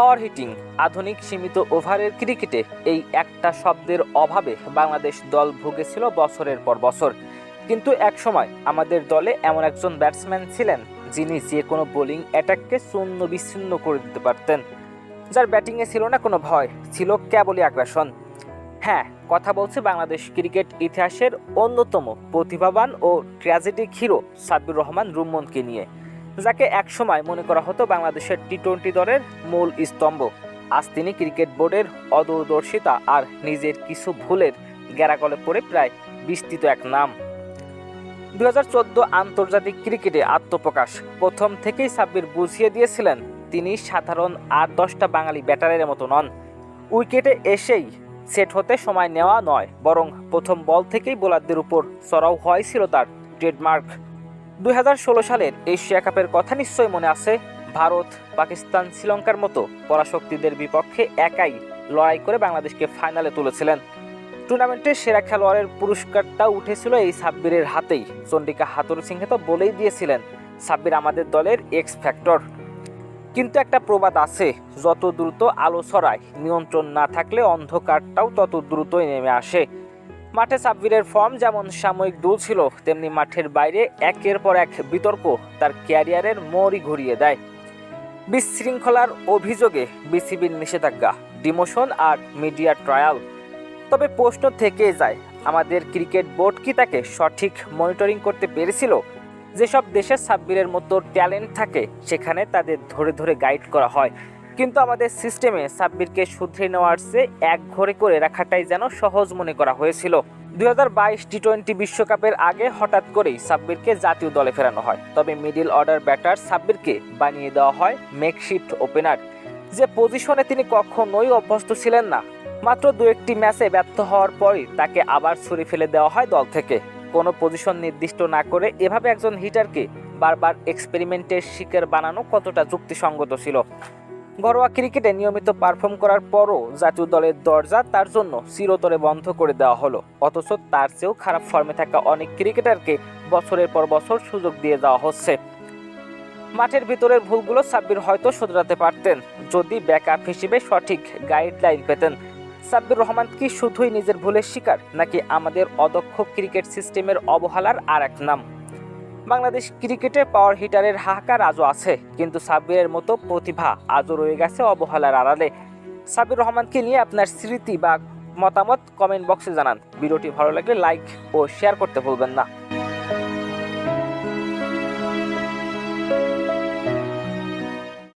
পাওয়ার heating, আধুনিক সীমিত ওভারের ক্রিকেটে এই একটা শব্দের অভাবে বাংলাদেশ দল ভুগেছিল বছরের পর বছর। কিন্তু একসময় আমাদের দলে এমন একজন ব্যাটসম্যান ছিলেন যিনি যে কোনো বোলিং অ্যাটাককে চূর্ণ বিচ্ছিন্ন করে দিতে পারতেন, যার ব্যাটিংয়ে ছিল না কোনো ভয়, ছিল কেবলই আগ্রাসন। হ্যাঁ, কথা বলছি বাংলাদেশ ক্রিকেট ইতিহাসের অন্যতম প্রতিভাবান ও ট্র্যাজেডিক হিরো সাব্বির রহমান রুম্মনকে নিয়ে, যাকে একসময় মনে করা হতো বাংলাদেশের টি-20 দলের মূল স্তম্ভ। আজ তিনি ক্রিকেট বোর্ডের অদূরদর্শিতা আর নিজের কিছু ভুলের গ্যারাকলে পড়ে প্রায় বিস্তৃত এক নাম। 2014 আন্তর্জাতিক ক্রিকেটে আত্মপ্রকাশ প্রথম থেকেই সাব্বির বুঝিয়ে দিয়েছিলেন তিনি সাধারণ 8-10টা বাঙালি ব্যাটারের মতো নন। উইকেটে এসেই সেট হতে সময় নেওয়া নয়, বরং প্রথম বল থেকেই বোলারদের উপর চড়াও হয়েছিল তার ট্রেডমার্ক। 2016 সালের এশিয়া কাপের কথা নিশ্চয়ই মনে আছে। ভারত, পাকিস্তান, শ্রীলঙ্কার মতো পরাশক্তিদের বিপক্ষে একাই লড়াই করে বাংলাদেশকে ফাইনালে তুলেছিলেন। টুর্নামেন্টের সেরা খেলোয়াড়ের পুরস্কারটা উঠেছিল এই সাব্বিরের হাতেই। চন্ডিকা হাথুরু সিংহে তো বলেই দিয়েছিলেন, সাব্বির আমাদের দলের এক্স ফ্যাক্টর। কিন্তু একটা প্রবাদ আছে, যত দ্রুত আলো ছড়ায়, নিয়ন্ত্রণ না থাকলে অন্ধকারটাও তত দ্রুতই নেমে আসে। মাঠে সাব্বিরের ফর্ম যেমন সাময়িক দুলছিল, তেমনি মাঠের বাইরে একের পর এক বিতর্ক তার ক্যারিয়ারের মোড়ই ঘুরিয়ে দেয়। বিশৃঙ্খলার অভিযোগে বিসিবির নিষেধাজ্ঞা, ডিমোশন আর মিডিয়া ট্রায়াল। তবে প্রশ্ন থেকেই যায়, আমাদের ক্রিকেট বোর্ড কি তাকে সঠিক মনিটরিং করতে পেরেছিল? যেসব দেশে সাব্বিরের মতো ট্যালেন্ট থাকে সেখানে তাদের ধরে ধরে গাইড করা হয়, কিন্তু আমাদের সিস্টেমে সাব্বিরকে শুধরে নেওয়ার চেয়ে একঘরে করে রাখাটাই যেন সহজ মনে করা হয়েছিল। 2022 টি-20 বিশ্বকাপের আগে হঠাৎ করেই সাব্বিরকে জাতীয় দলে ফেরানো হয়, তবে মিডল অর্ডার ব্যাটার সাব্বিরকে বানিয়ে দেওয়া হয় মেকশিফট ওপেনার, যে পজিশনে তিনি কখনোই অভ্যস্ত ছিলেন না। মাত্র 2-1টি ম্যাচে ব্যর্থ হওয়ার পরই তাকে আবার ছুরি ফেলে দেওয়া হয় দল থেকে। কোনো পজিশন নির্দিষ্ট না করে এভাবে একজন হিটারকে বারবার এক্সপেরিমেন্টের শিকার বানানো কতটা যুক্তিসঙ্গত ছিল? ঘরোয়া ক্রিকেটে নিয়মিত পারফর্ম করার পরও জাতীয় দলের দরজা তার জন্য চিরতরে বন্ধ করে দেওয়া হলো, অথচ তার চেয়েও খারাপ ফর্মে থাকা অনেক ক্রিকেটারকে বছরের পর বছর সুযোগ দিয়ে দেওয়া হচ্ছে। মাঠের ভিতরের ভুলগুলো সাব্বির হয়তো শুধরাতে পারতেন যদি ব্যাকআপ হিসেবে সঠিক গাইডলাইন পেতেন। সাব্বির রহমান কি শুধুই নিজের ভুলের শিকার, নাকি আমাদের অদক্ষ ক্রিকেট সিস্টেমের অবহেলার আর এক নাম? বাংলাদেশ ক্রিকেটে পাওয়ার হিটারের হাহাকার আজও আছে, কিন্তু সাব্বিরের মতো প্রতিভা আজও রয়ে গেছে অবহেলার আড়ালে। সাব্বির রহমানকে নিয়ে আপনার স্মৃতি বা মতামত কমেন্ট বক্সে জানান। ভিডিওটি ভালো লাগলে লাইক ও শেয়ার করতে ভুলবেন না।